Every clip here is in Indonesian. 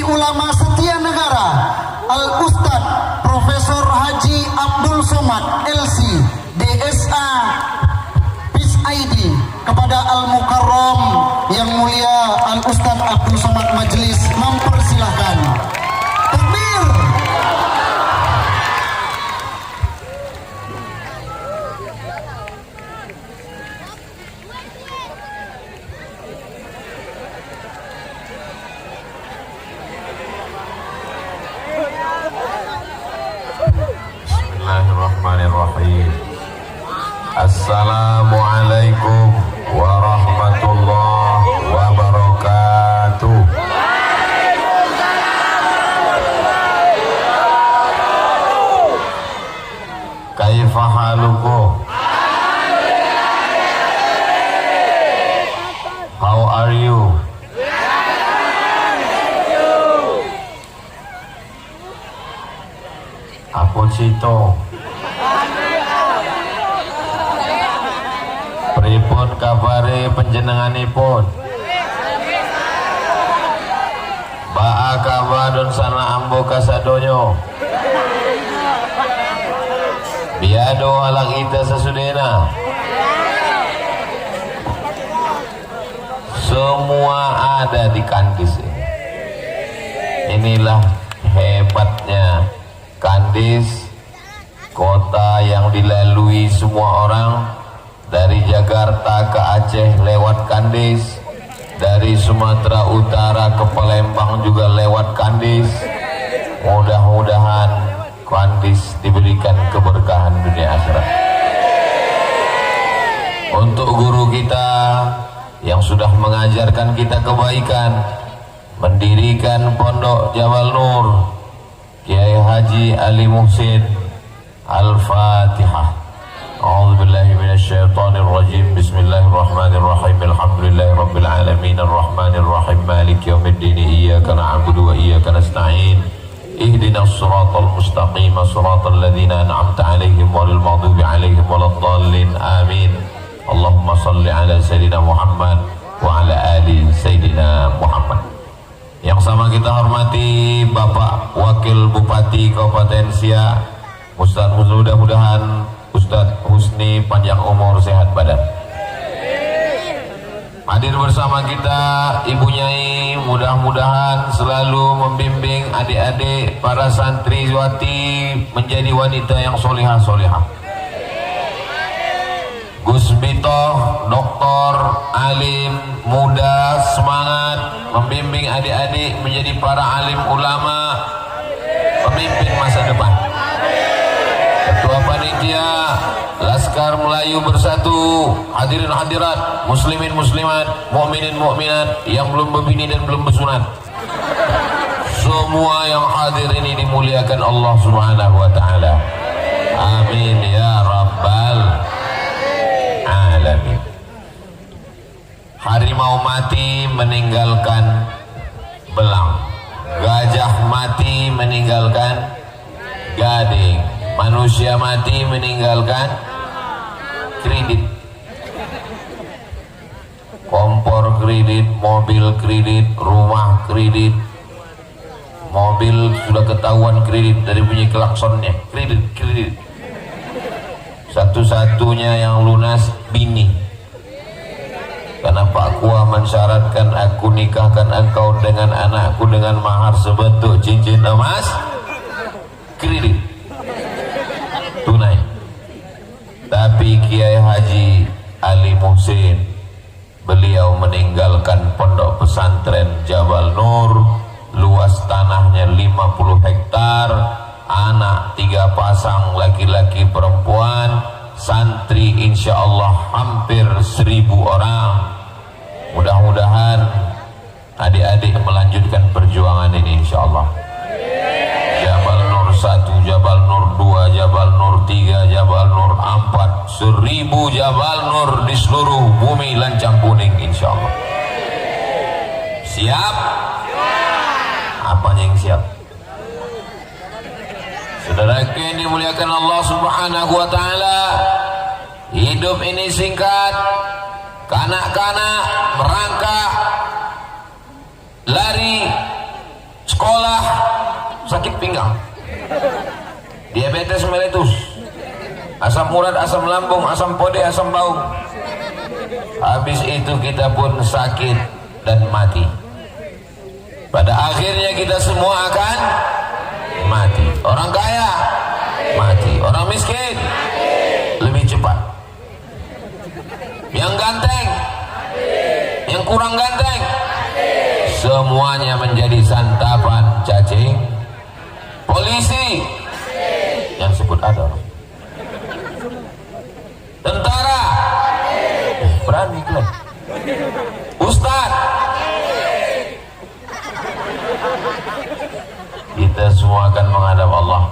Ulama Setia Negara Al-Ustadz Profesor Haji Abdul Somad LC DSA PISID, kepada Al-Mukarram yang mulia Al-Ustadz Abdul Somad Majelis mempersilahkan. Takbir. Bismillahirrahmanirrahim. Assalamualaikum warahmatullahi wabarakatuh. Kaifa halukum? How are you? Aku Cito. Pripun kabare panjenenganipun? Ba'a kabadun sana ambo kasadonyo. Biado halang ita sesudena. Semua ada di Kandis ini. Inilah hebatnya Kandis, kota yang dilalui semua orang. Dari Jakarta ke Aceh lewat Kandis, dari Sumatera Utara ke Palembang juga lewat Kandis. Mudah-mudahan Kandis diberikan keberkahan dunia akhirat. Untuk guru kita yang sudah mengajarkan kita kebaikan, mendirikan Pondok Jabal Nur, Kiai Haji Ali Muhsin, Al-Fatihah. أعوذ بالله من الشيطان الرجيم بسم الله الرحمن الرحيم الحمد لله رب العالمين الرحمن الرحيم مالك يوم الدين إياك نعبد وإياك نستعين اهدنا الصراط المستقيم صراط الذين أنعمت عليهم غير المغضوب عليهم ولا الضالين آمين اللهم صل على سيدنا محمد وعلى آل سيدنا محمد. Yang sama kita hormati Bapak Wakil Bupati Kabupaten Siak, Ustaz, mudah-mudahan Ustadz Husni panjang umur sehat badan. Hadir bersama kita Ibu Nyai, mudah-mudahan selalu membimbing adik-adik para santriwati menjadi wanita yang solihah-solihah. Gus Bito, doktor, alim, muda, semangat membimbing adik-adik menjadi para alim ulama, pemimpin masa depan. Ketua Panitia Laskar Melayu Bersatu, hadirin hadirat, muslimin muslimat, mukminin mukminat yang belum berbini dan belum bersunat. Semua yang hadir ini dimuliakan Allah Subhanahu wa taala. Amin ya rabbal alamin. Harimau mati meninggalkan belang, gajah mati meninggalkan gading, manusia mati meninggalkan kredit, kompor kredit, mobil kredit, rumah kredit. Mobil sudah ketahuan kredit dari bunyi klaksonnya, kredit. Satu-satunya yang lunas bini, karena Pak Kua mensyaratkan aku nikahkan engkau dengan anakku dengan mahar sebentuk cincin emas, kredit tunai. Tapi Kiai Haji Ali Muhsin, beliau meninggalkan pondok pesantren Jabal Nur, luas tanahnya 50 hektar, anak 3 pasang laki-laki perempuan, santri insya Allah hampir 1000 orang. Mudah-mudahan adik-adik melanjutkan perjuangan ini insya Allah. Jabal Nur 1, Jabal Nur 2, Jabal Nur 3, Jabal Nur 4, 1000 Jabal Nur di seluruh bumi lancang kuning insya Allah. Siap? Apanya yang siap? Saudara yang dimuliakan Allah Subhanahu wa taala, hidup ini singkat. Kanak-kanak merangkak lari sekolah sakit pinggang, diabetes meletus, asam urat, asam lambung, asam pode, asam bau. Habis itu kita pun sakit dan mati. Pada akhirnya kita semua akan mati. Orang kaya mati, orang miskin lebih cepat. Yang ganteng, yang kurang ganteng, semuanya menjadi santapan cacing. Polisi yang sebut ada orang. Tentara berani klaim. Ustaz, kita semua akan menghadap Allah.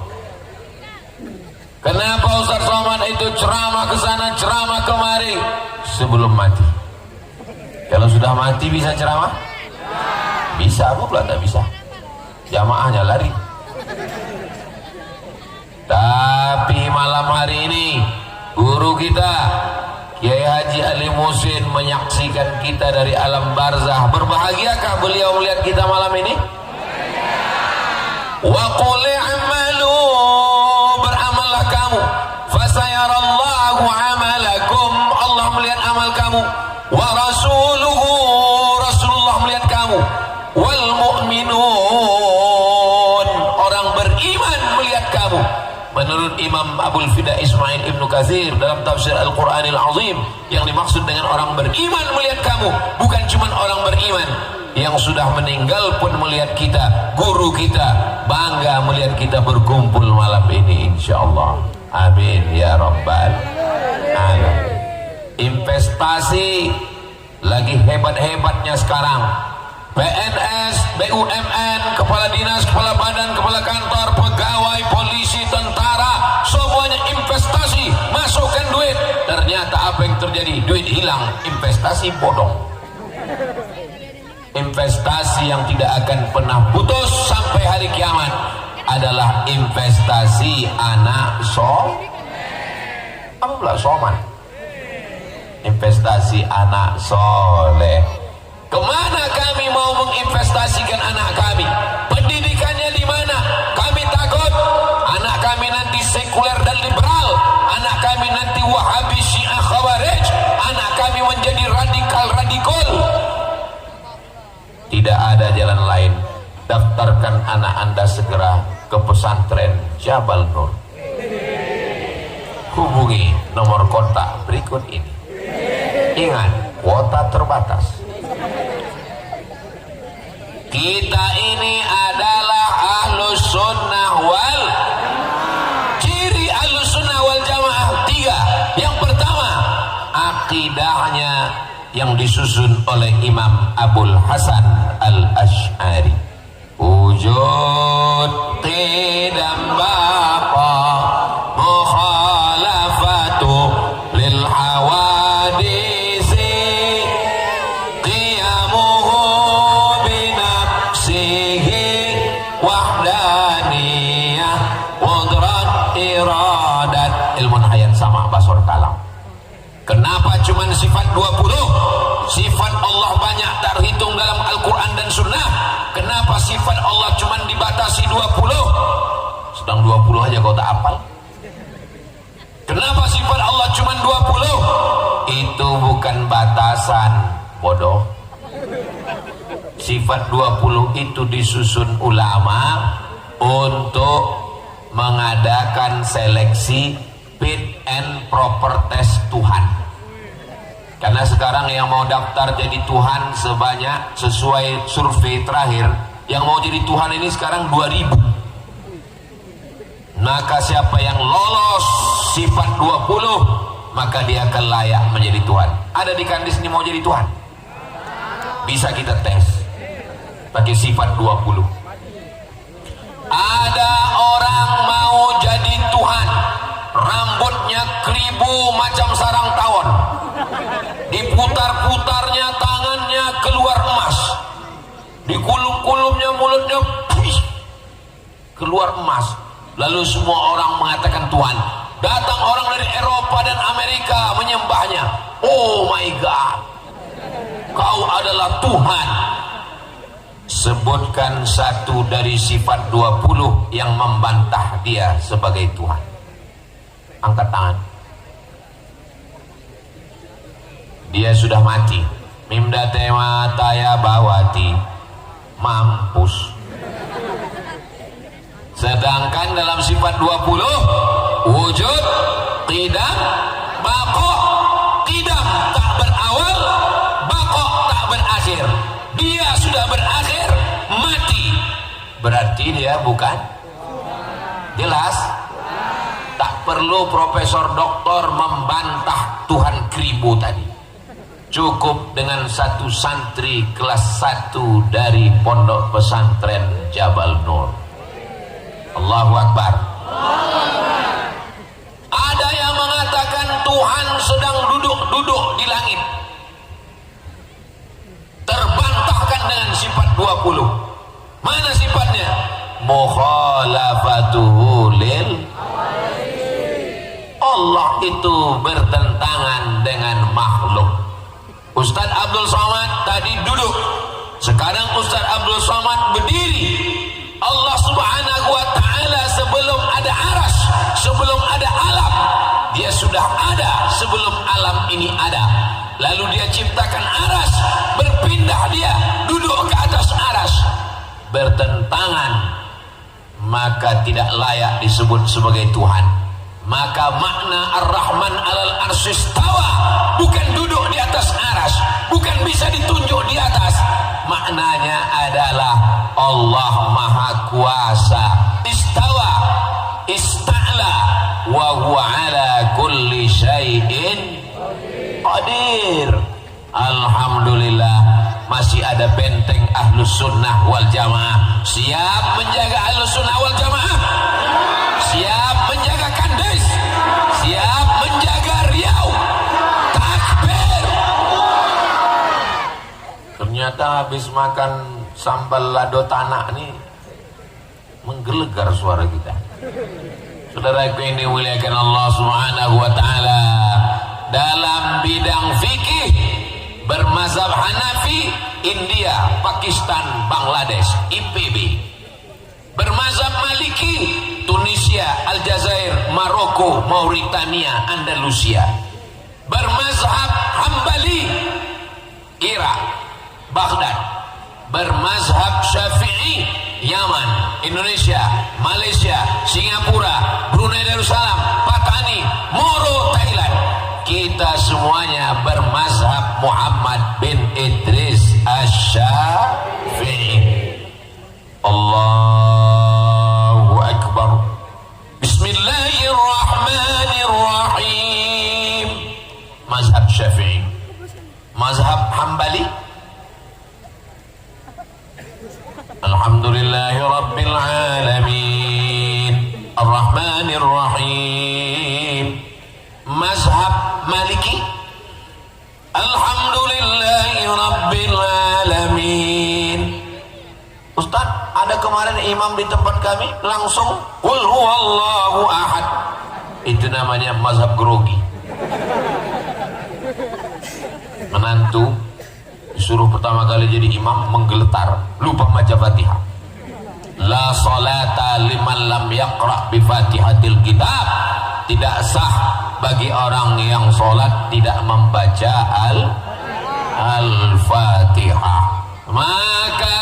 Kenapa Ustaz Somad itu ceramah ke sana, ceramah kemari sebelum mati? Kalau sudah mati bisa ceramah? Bisa, aku pula tak bisa. Jamaahnya lari. Tapi malam hari ini guru kita Kiai Haji Ali Musin menyaksikan kita dari alam barzah. Berbahagiakah beliau melihat kita malam ini? Wa qul i'malu, beramallah kamu, fasayarallahu amalakum, Allah melihat amal kamu, wa rasuluhu, Rasulullah melihat kamu, wal mu'minun, orang beriman melihat kamu. Menurut Imam Abul Fida Ismail Ibnu Katsir dalam tafsir Al-Quranil Azim, yang dimaksud dengan orang beriman melihat kamu bukan cuma orang beriman, yang sudah meninggal pun melihat kita. Guru kita bangga melihat kita berkumpul malam ini, insyaallah. Amin ya rabbal alamin. Investasi lagi hebat-hebatnya sekarang. PNS, BUMN, kepala dinas, kepala badan, kepala kantor, pegawai, polisi, tentara, semuanya investasi, masukkan duit. Ternyata apa yang terjadi? Duit hilang, investasi bodong. Investasi yang tidak akan pernah putus sampai hari kiamat adalah investasi anak apa pula soman? Investasi anak soleh. Kemana kami mau menginvestasikan anak kami? Pendidikannya di mana? Kami takut anak kami nanti sekuler dan liberal, anak kami nanti Wahabi, Syiah, Khawarij, anak kami menjadi radikal. Tidak ada jalan lain. Daftarkan anak Anda segera ke pesantren Jabal Nur. Hubungi nomor kontak berikut ini. Ingat, kuota terbatas. Kita ini adalah ahlus sunnah wal ciri ahlus sunnah wal jamaah 3. Yang pertama, akidahnya yang disusun oleh Imam Abul Hasan Al-Asy'ari. Wujud qidam baqa mukhalafatu lil hawadisi qiyamuhu binafsihi wahdaniyah qudrat iradat. Ilmu hayat sama basur kalam. Kenapa cuman sifat 20? Sifat Allah banyak terhitung dalam Al-Quran dan Sunnah. Kenapa sifat Allah cuman dibatasi 20? Sedang 20 aja kau tak hafal. Kenapa sifat Allah cuman 20? Itu bukan batasan, bodoh. Sifat 20 itu disusun ulama untuk mengadakan seleksi fit and proper test Tuhan. Karena sekarang yang mau daftar jadi Tuhan sebanyak, sesuai survei terakhir, yang mau jadi Tuhan ini sekarang 2000. Maka siapa yang lolos sifat 20, maka dia akan layak menjadi Tuhan. Ada di kandis ini mau jadi Tuhan? Bisa kita tes pakai sifat 20. Ada orang mau jadi Tuhan, rambutnya keribu macam sarang tawon, diputar-putarnya tangannya keluar emas, dikulum-kulumnya mulutnya keluar emas. Lalu semua orang mengatakan Tuhan. Datang orang dari Eropa dan Amerika menyembahnya. Oh my God, kau adalah Tuhan. sebutkan satu dari sifat 20 yang membantah dia sebagai Tuhan. Angkat tangan. Dia sudah mati. Mimda tema taya bawati. Mampus. Sedangkan dalam sifat 20, wujud, qidam, baqo. Qidam tak berawal, baqo tak berakhir. Dia sudah berakhir, mati. Berarti dia bukan? Jelas? Tak perlu profesor doktor membantah Tuhan Kribo tadi. Cukup dengan satu santri kelas 1 dari pondok pesantren Jabal Nur. Allahu Akbar. Ada yang mengatakan Tuhan sedang duduk-duduk di langit. Terbantahkan dengan sifat 20. Mana sifatnya? Mukhalafatuhu lil Allah itu bertentangan dengan makhluk. Ustaz Abdul Somad tadi duduk, sekarang Ustaz Abdul Somad berdiri. Allah Subhanahu wa ta'ala sebelum ada aras, sebelum ada alam, dia sudah ada sebelum alam ini ada. Lalu dia ciptakan aras, berpindah dia duduk ke atas aras, bertentangan, maka tidak layak disebut sebagai Tuhan. Maka makna Ar-Rahman alal arsistawa bukan duduk di atas aras, bukan bisa ditunjuk di atas. Maknanya adalah Allah Maha Kuasa. Istawa, ista'la, wa huwa ala kulli syai'in qadir. Alhamdulillah masih ada benteng Ahlus Sunnah wal Jamaah. Siap menjaga Ahlus Sunnah wal Jamaah? Siap menjaga Kandes? Siap menjaga Riau? Takbir. Ternyata habis makan sambal lado tanah nih menggelegar suara kita. Saudaraku ini muliakan Allah Subhanahu wa ta'ala. Dalam bidang fikih bermazhab Hanafi, India, Pakistan, Bangladesh, IPB. Bermazhab Maliki, Tunisia, Aljazair, Maroko, Mauritania, Andalusia. Bermazhab Hambali, Irak, Baghdad. Bermazhab Syafi'i, Yaman, Indonesia, Malaysia, Singapura, Brunei Darussalam, Patani, Moro, Thailand. Kita semuanya bermazhab Muhammad bin Idris Asy-Syafi'i. Allahu Akbar. Bismillahirrahmanirrahim. Mazhab Syafi'i. Mazhab Hambali, Alhamdulillahi Rabbil Alamin Ar-Rahmanir Rahim. Mazhab Maliki, Alhamdulillahi Rabbil Alamin. Ustaz, ada kemarin imam di tempat kami langsung Qul huwallahu ahad. Itu namanya mazhab grogi. Menantu disuruh pertama kali jadi imam menggeletar, lupa baca Fatihah. La salata liman lam yaqra bi Fatihatil kitab. Tidak sah bagi orang yang sholat tidak membaca Al-Fatihah. Maka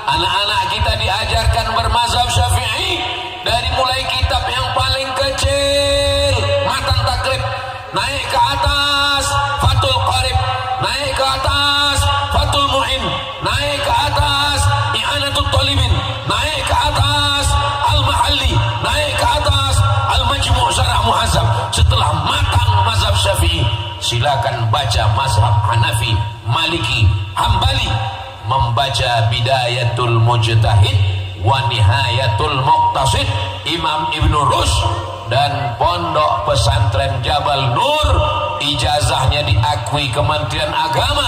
anak-anak kita diajarkan bermazhab Syafi'i dari mulai kitab yang paling kecil, matan takrib, naik ke atas Fathul Qarib, naik ke atas Fathul Mu'in, naik ke atas I'anatul Talibin, naik ke atas Al-Mahalli, naik ke atas Al-Majmu' Syarah Muhazzab. Setelah matang mazhab Syafi'i, silakan baca mazhab Hanafi, Maliki, Hambali, membaca Bidayatul Mujtahid wa Nihayatul Muqtasid Imam Ibnu Rushd dan pondok pesantren Jabal Nur, ijazahnya diakui Kementerian Agama.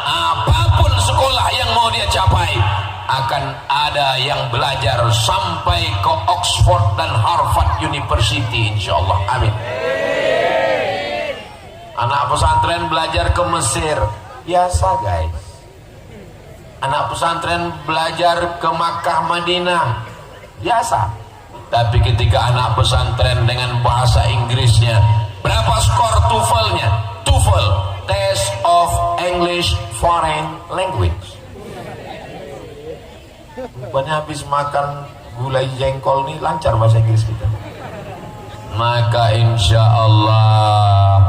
Apapun sekolah yang mau dia capai, akan ada yang belajar sampai ke Oxford dan Harvard University, insyaallah. Amin. Anak pesantren belajar ke Mesir, biasa guys. Anak pesantren belajar ke Makkah Madinah biasa, tapi ketika anak pesantren dengan bahasa Inggrisnya, berapa skor TOEFL-nya? TOEFL, Test of English Foreign Language. Rupanya habis makan gulai jengkol nih lancar bahasa Inggris kita. Maka insya Allah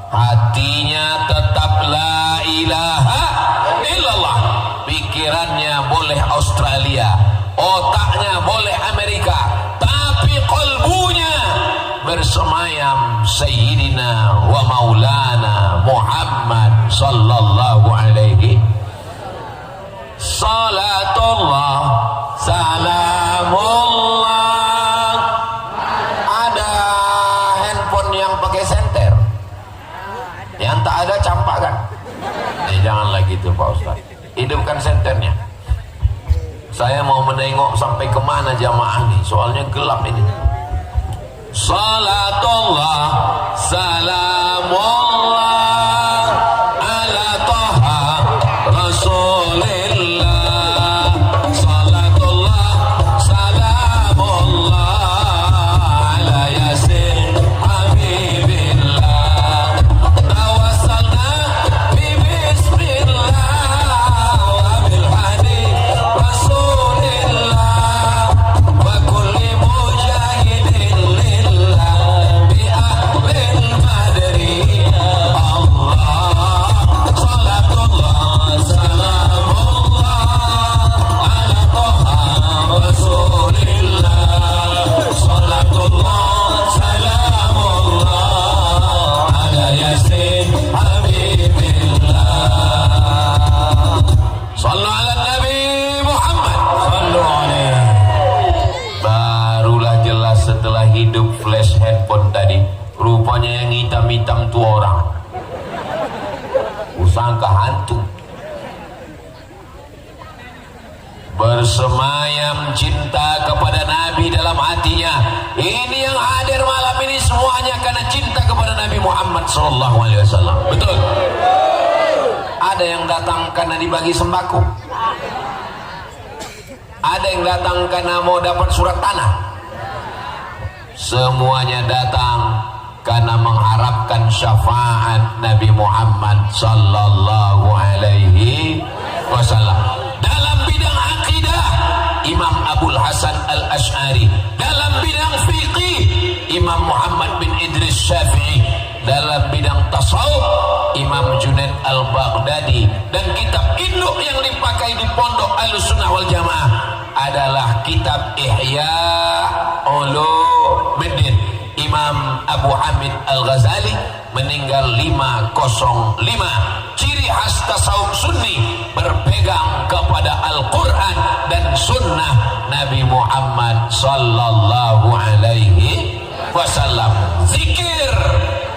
hatinya tetap la ilaha illallah, pikirannya boleh Australia, otaknya boleh Amerika, tapi qalbunya bersemayam Sayyidina wa Maulana Muhammad sallallahu alaihi. Salatullah salamullah. Ada handphone yang pakai senter, yang tak ada campakan. Janganlah gitu Pak Ustaz, hidupkan senternya. Saya mau menengok sampai kemana jamaah nih, soalnya gelap ini. Salatullah salamullah ala Taha Rasulillah. Salatullah salamullah ala Yasin Habibillah. Tawassalna bi bismillah wa bil hadith Rasulillah wa kulli mujahidin lillah bi ahlil madri. Allah salatullah salamullah ala Taha Rasulillah. Salatullah salamullah ala Yasin Habibillah. Sallu ala Nabi Muhammad. Sallu alaihi. Barulah jelas setelah hidup flash handphone tadi, rupanya yang hitam-hitam itu orang. Usangka hantu. Bersemayam cinta kepada Nabi dalam hatinya. Ini yang hadir malam ini semuanya karena cinta kepada Nabi Muhammad SAW. Betul? Ada yang datang karena dibagi sembako. Ada yang datang karena mau dapat surat tanah. Semuanya datang karena mengharapkan syafaat Nabi Muhammad sallallahu alaihi wasallam. Dalam bidang akidah, Imam Abul Hasan Al-Ash'ari. Dalam bidang fiqih, Imam Muhammad bin Idris Syafi'i. Dalam bidang tasawuf, Imam Junaid Al-Baghdadi. Dan kitab induk yang dipakai di pondok Ahlussunnah wal Jamaah adalah kitab Ihya Ulumuddin. Imam Abu Hamid Al-Ghazali meninggal 505. Ciri khas tasawuf sunni berpegang kepada Al-Quran dan sunnah Nabi Muhammad sallallahu alaihi wasallam. Zikir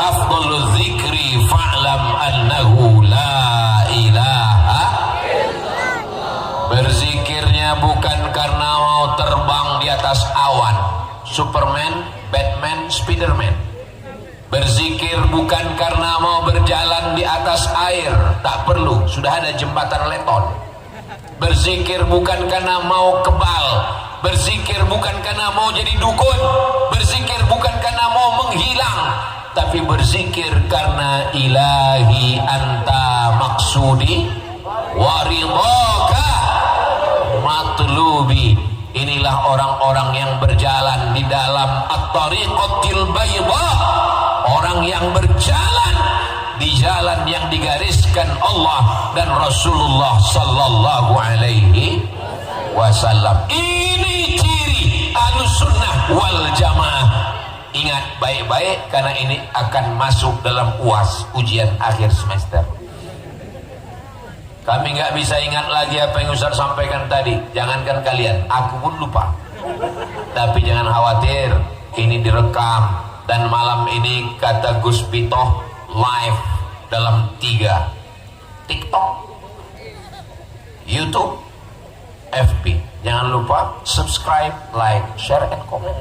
afdalul zikri fa'lam annahu la ilaha. Berzikirnya bukan karena mau terbang di atas awan, Superman, Batman, Spiderman. Berzikir bukan karena mau berjalan di atas air, tak perlu, sudah ada jembatan Leton. Berzikir bukan karena mau kebal. Berzikir bukan karena mau jadi dukun. Berzikir bukan karena mau menghilang, tapi berzikir karena ilahi anta maksudi waridhaka matlubi. Inilah orang-orang yang berjalan di dalam at-tariqatil bayda, orang yang berjalan di jalan yang digariskan Allah dan Rasulullah sallallahu alaihi wasallam. Ini ciri Ahlussunnah wal Jamaah. Ingat baik-baik karena ini akan masuk dalam UAS, ujian akhir semester. Kami nggak bisa ingat lagi apa yang Ustaz sampaikan tadi. Jangankan kalian, aku pun lupa. Tapi jangan khawatir, ini direkam. Dan malam ini kata Gus Pitoh live dalam 3: TikTok, YouTube, FB. Jangan lupa subscribe, like, share, and comment.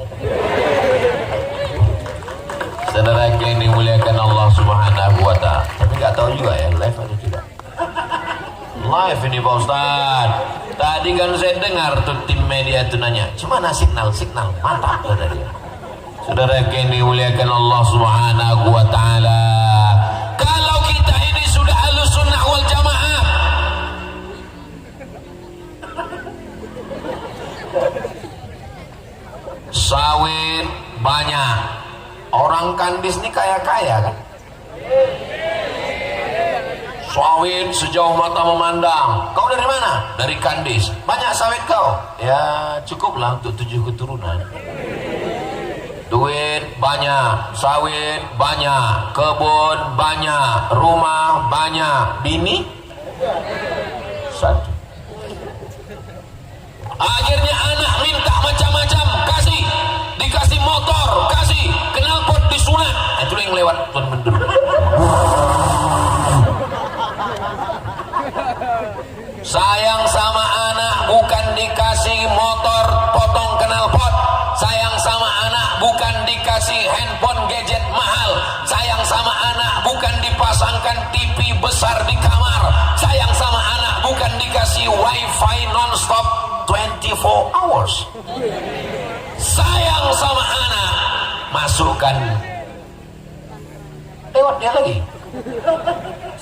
Saudara yang dimuliakan Allah Subhanahu wa Ta'ala. Tapi nggak tahu juga ya live atau tidak. Live ini Pak Ustaz. Tadi kan saya dengar tuh tim media itu nanya, gimana signal? Mantap kata dia. Saudara yang dimuliakan Allah Subhanahu wa taala. Kalau kita ini sudah Ahlus Sunnah wal Jamaah, sawit banyak. Orang Kandis ini kaya-kaya kan? Sawit sejauh mata memandang. Kau dari mana? Dari Kandis. Banyak sawit kau? Ya cukuplah untuk 7 keturunan. Duit banyak, sawit banyak, kebun banyak, rumah banyak, bini 1. Akhirnya anak minta macam-macam, kasih, dikasih motor, kasih, knalpot disunat. Itu yang lewat tuan mendur. Sayang sama anak bukan dikasih motor potong knalpot. Sayang sama anak bukan dikasih handphone gadget mahal. Sayang sama anak bukan dipasangkan TV besar di kamar. Sayang sama anak bukan dikasih wifi non-stop 24 hours. Sayang sama anak, masukkan lewat dia lagi.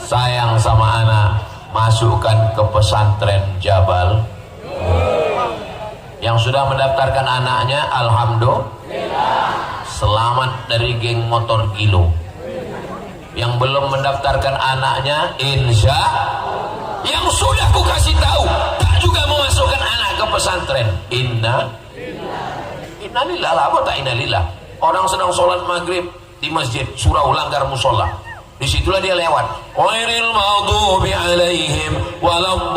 Sayang sama anak, masukkan ke pesantren Jabal. Yang sudah mendaftarkan anaknya, alhamdulillah, selamat dari geng motor Gilo. Yang belum mendaftarkan anaknya, insya. Yang sudah ku kasih tahu, tak juga memasukkan anak ke pesantren. Innalillah, apa tak innalillah? Orang sedang sholat maghrib di masjid, surau langgar musola. Disitulah dia lewat. Ghairil maghdubi alaihim waladdallin.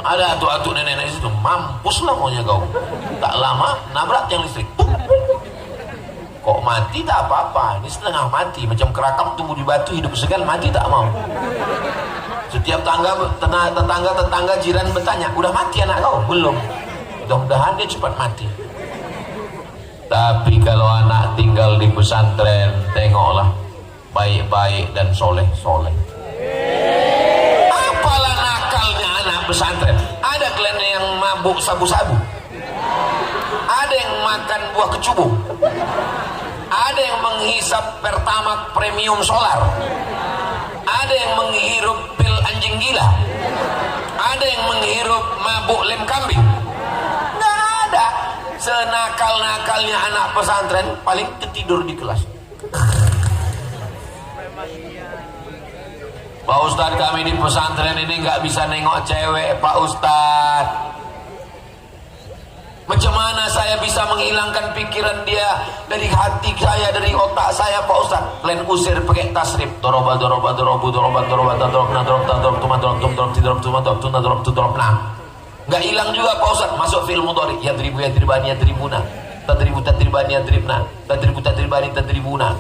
Ada atu-atu nenek-nenek situ, mampus lah maunya kau. Tak lama nabrak yang listrik. Kok mati tak apa-apa, ini setengah mati, macam kerakam tumbuh di batu, hidup segan, mati tak mau. Setiap tetangga jiran bertanya, udah mati anak kau? Belum. Mudah-mudahan dia cepat mati. Tapi kalau anak tinggal di pesantren, tengoklah, baik-baik dan soleh-soleh. Apalah nakalnya anak pesantren. Ada kliennya yang mabuk sabu-sabu, ada yang makan buah kecubung, ada yang menghisap pertamax premium solar, ada yang menghirup pil anjing gila, ada yang menghirup mabuk lem kambing. Nggak ada. Senakal-nakalnya anak pesantren paling ketidur di kelas. Pak Ustadz, kami di pesantren ini nggak bisa nengok cewek, Pak Ustadz. Macam mana saya bisa menghilangkan pikiran dia dari hati saya, dari otak saya, Pak Ustadz? Kalian usir pakai tasrif. Doroba, doroba, dorobu, doroba, doroba, dorob, nadrob, nadrob, tuma, dorob, tum, dorob, tidrob, tuma, dorob, tuna, dorob, tudrob, nah. Nggak hilang juga Pak Ustadz. Masuk film mudhari. Yadribu, yadribani, yadribuna. Tadribu, tadribani, yadribna. Tadribu, tadribani, tadribuna.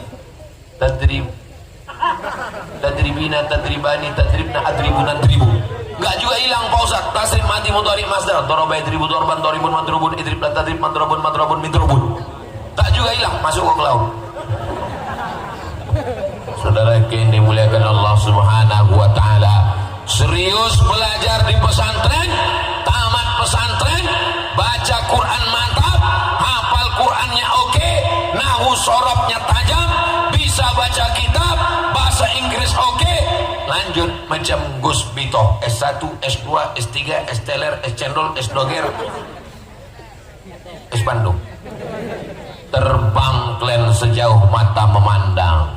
Tadribina, tadribani, tadribna, adribuna, adribu. Nggak juga hilang Pak Ustadz. Tasrif mati mudhari masdar. Doroba, yadribu, dorban, doribun, madrubun, idrib, tadrib, madrobun, madrobun, midrobun. Tak juga hilang. Masuk ke laut. Saudara yang dimuliakan Allah Subhanahu wa taala, serius belajar di pesantren, tamat pesantren, baca Quran mantap, hafal Qurannya oke, nahwu sorobnya tajam, bisa baca kitab, bahasa Inggris oke, lanjut macam Gus Bito, S1, S2, S3, S teler, S cendol, S doger, S Bandung. Terbang kalian sejauh mata memandang,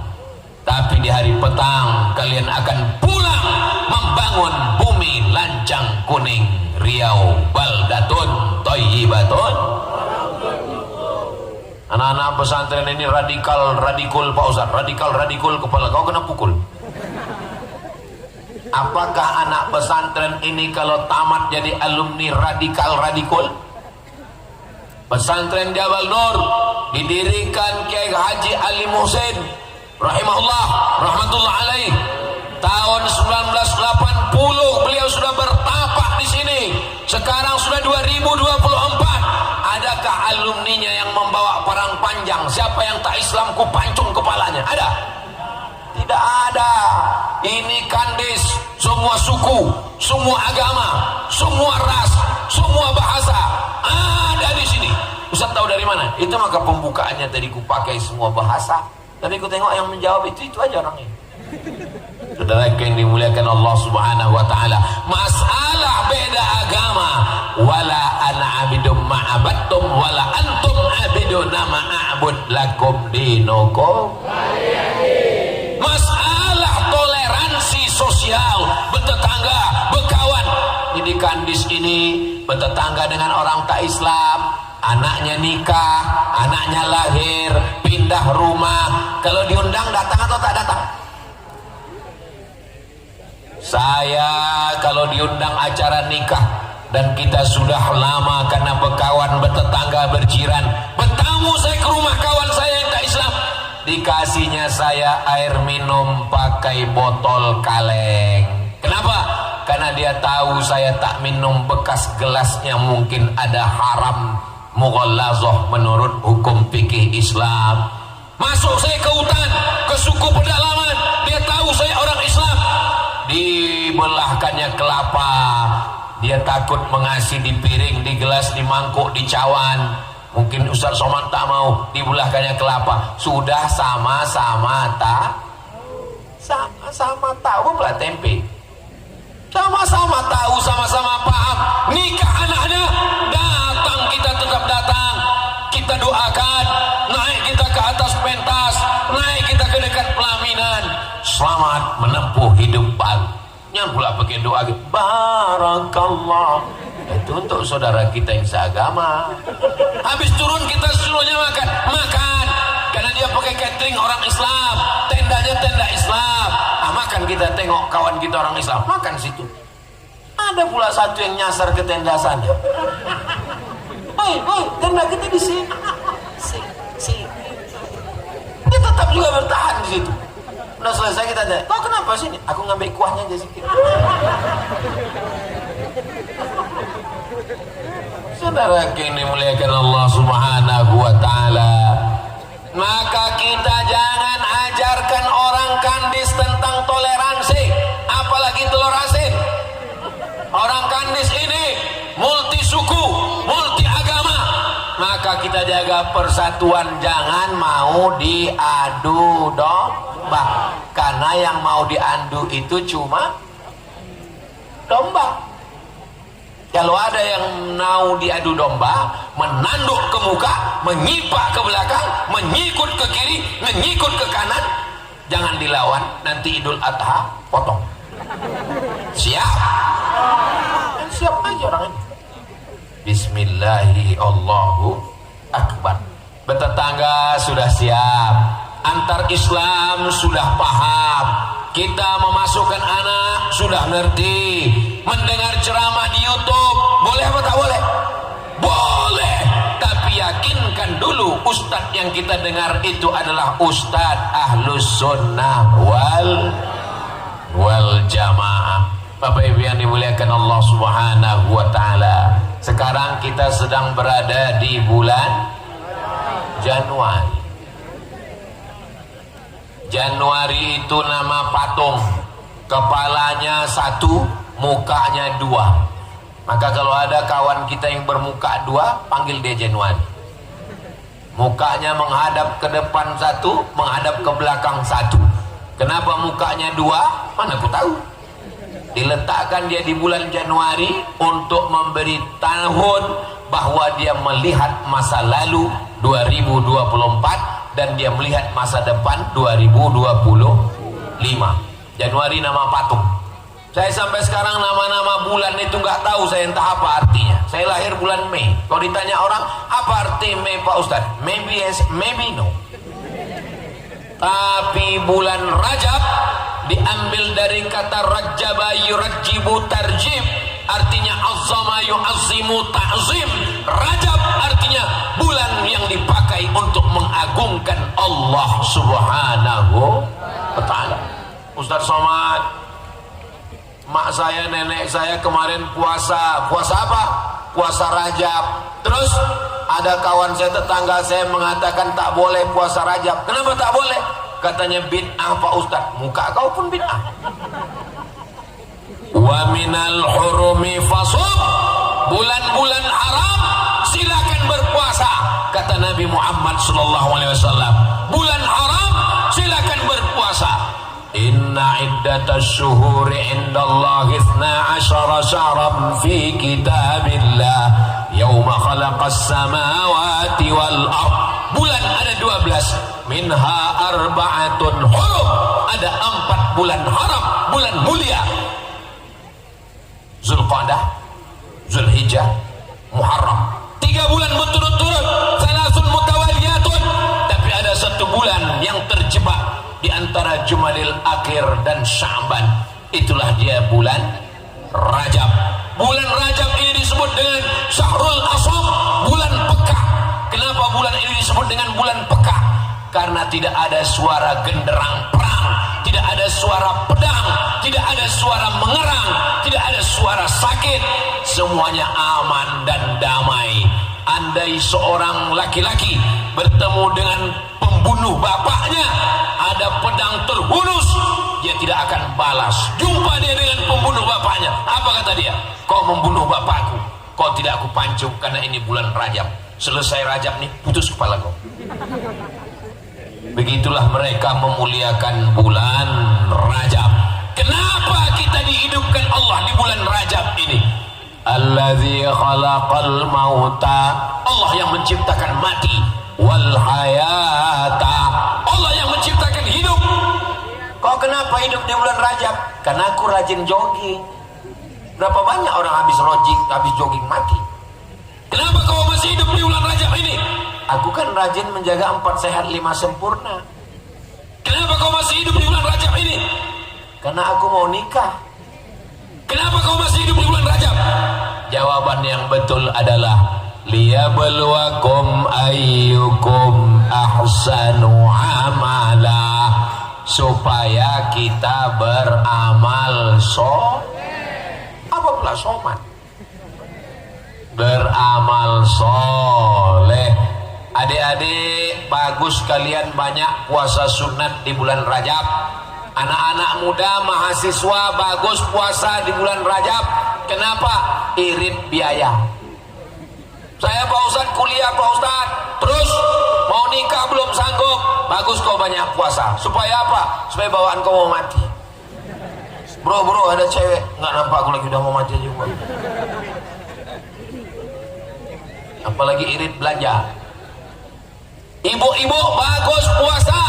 tapi di hari petang kalian akan pulang membangun bumi lancang kuning Riau, baldatun thayyibatun. Anak-anak pesantren ini radikul Pak Ustaz, radikul kepala kau kena pukul. Apakah anak pesantren ini kalau tamat jadi alumni radikul? Pesantren Jabal Nur didirikan Kiai Haji Ali Muhsin rahimahullah, rahmatullah alaih. Tahun 1980 beliau sudah bertapak di sini. Sekarang sudah 2024. Adakah alumninya yang membawa parang panjang? Siapa yang tak Islam ku pancung kepalanya? Ada? Tidak ada. ini kandis semua suku, semua agama, semua ras, semua bahasa ada di sini. Ustaz tahu dari mana? Itu maka pembukaannya tadi ku pakai semua bahasa. Tadi ku tengok yang menjawab itu aja orangnya. Saudara yang dimuliakan Allah Subhanahu wa taala, masalah beda agama, wala ana abidum ma'abattum wala antum abiduna ma'abud lakum dinukum. Masalah toleransi sosial, bertetangga, berkawan. Jadi kandis ini bertetangga dengan orang tak Islam, anaknya nikah, anaknya lahir, pindah rumah, kalau diundang datang atau tak datang? Saya kalau diundang acara nikah dan kita sudah lama karena berkawan, bertetangga, berjiran, bertamu saya ke rumah kawan saya yang tak Islam, dikasihnya saya air minum pakai botol kaleng. Kenapa? Karena dia tahu saya tak minum bekas gelasnya, mungkin ada haram mughallazah menurut hukum fikih Islam. Masuk saya ke hutan, ke suku pedalaman, dia tahu saya orang Islam, dibelahkannya kelapa, dia takut mengasih di piring, di gelas, di mangkuk, di cawan. Mungkin Ustaz Somad tak mau, dibelahkannya kelapa. Sudah sama-sama tahu belah tempe, sama-sama tahu, sama-sama paham. Nikah anaknya, datang, kita tetap datang, kita doakan, naik kita ke atas pentas, naik kita ke dekat pelaminan. Selamat menempuh hidup baru. Yang pula pakai doa barakallah, itu untuk saudara kita yang seagama. Habis turun kita suruhnya makan, karena dia pakai catering orang Islam, tendanya tenda Islam. Makan, kita tengok kawan kita orang Islam makan situ. Ada pula satu yang nyasar ke tenda sana. Oi, tenda kita di sini. Dia tetap juga bertahan di situ. Udah selesai kita tanya, kau kenapa sini? Aku ngambil kuahnya aja sedikit. Saudara kini muliakan Allah Subhanahu wa taala, maka kita jangan ajarkan orang kandis tentang toleransi, apalagi telur asin. Orang kandis ini multi suku, multi agama, maka kita jaga persatuan, jangan mau diadu domba, karena yang mau diadu itu cuma domba. Kalau ada yang mau diadu domba, menanduk ke muka, menyipak ke belakang, menyikut ke kiri, menyikut ke kanan, jangan dilawan. Nanti Idul Adha potong. Siap? Siap aja orang ini. Bismillahi Allahu Akbar. Bertetangga sudah siap, antar Islam sudah paham, kita memasukkan anak sudah ngerti, mendengar ceramah di YouTube boleh apa tak boleh? Boleh, tapi yakinkan dulu ustadz yang kita dengar itu adalah ustadz Ahlus Sunnah wal Jamaah. Bapak Ibu yang dimuliakan Allah Subhanahu wa taala, sekarang kita sedang berada di bulan Januari. Januari itu nama patung, kepalanya satu, mukanya dua. Maka kalau ada kawan kita yang bermuka dua, panggil dia Januari. Mukanya menghadap ke depan satu, menghadap ke belakang satu. Kenapa mukanya dua? Mana aku tahu. Diletakkan dia di bulan Januari untuk memberi tahun bahwa dia melihat masa lalu 2024 dan dia melihat masa depan 2025. Januari nama patung. Saya sampai sekarang nama-nama bulan itu nggak tahu saya entah apa artinya. Saya lahir bulan Mei. Kalau ditanya orang apa arti Mei Pak Ustadz, maybe yes, maybe no. Tapi bulan Rajab diambil dari kata rajaba yurajjibu tarjib, artinya azzama yu'azzimu ta'zim. Rajab artinya bulan yang dipakai untuk mengagungkan Allah Subhanahu wa ta'ala. Ustaz Somad, mak saya, nenek saya kemarin puasa apa? Puasa Rajab. Terus ada kawan saya, tetangga saya mengatakan tak boleh puasa Rajab. Kenapa tak boleh? katanya bid'ah Pak Ustaz, muka kau pun bid'ah. Wa minal hurumi fasum, bulan-bulan haram silakan berpuasa, kata Nabi Muhammad sallallahu alaihi wasallam. Bulan haram silakan berpuasa. Inna iddatash syuhuri indallahi 12 syahran fi kitabillah yauma khalaqas samawati wal ard. Bulan ada 12, minha arba'atun hurum, ada 4 bulan haram, bulan mulia. Zulqa'dah, Zulhijjah, Muharram. 3 bulan berturut-turut, salasun mutawaliyatun. Tapi ada 1 bulan yang terjebak di antara Jumadil Akhir dan Sya'ban. Itulah dia bulan Rajab. Bulan Rajab ini disebut dengan Syahrul Asam, bulan peka. Kenapa bulan ini disebut dengan bulan peka? Karena tidak ada suara genderang perang, tidak ada suara pedang, tidak ada suara mengerang, tidak ada suara sakit. Semuanya aman dan damai. Andai seorang laki-laki bertemu dengan pembunuh bapaknya, ada pedang terhunus, dia tidak akan balas. Jumpa dia dengan pembunuh bapaknya, apa kata dia? Kau membunuh bapakku, kau tidak aku pancung karena ini bulan Rajab. Selesai Rajab nih, putus kepala kau. Begitulah mereka memuliakan bulan Rajab. Kenapa kita dihidupkan Allah di bulan Rajab ini? Allazi khalaqal mauta, Allah yang menciptakan mati, wal hayata, Allah yang menciptakan hidup. Kau kenapa hidup di bulan Rajab? Karena aku rajin jogging. Berapa banyak orang habis jogging mati. Kenapa kau masih hidup di bulan Rajab ini? Aku kan rajin menjaga 4 sehat 5 sempurna. Kenapa kau masih hidup di bulan Rajab ini? Karena aku mau nikah. Kenapa kau masih hidup di bulan Rajab? Jawaban yang betul adalah liyabluwakum ayyukum ahsanu amala, supaya kita beramal apa pula somat? Beramal soleh. Adik-adik, bagus kalian banyak puasa sunat di bulan Rajab. Anak-anak muda, mahasiswa, bagus puasa di bulan Rajab. Kenapa? Irit biaya. Saya Pak Ustadz kuliah Pak Ustadz, terus mau nikah belum sanggup. Bagus kau banyak puasa. Supaya apa? Supaya bawaan kau mau mati. Bro ada cewek, nggak nampak aku lagi udah mau mati juga. Apalagi irit belanja. Ibu-ibu bagus puasa.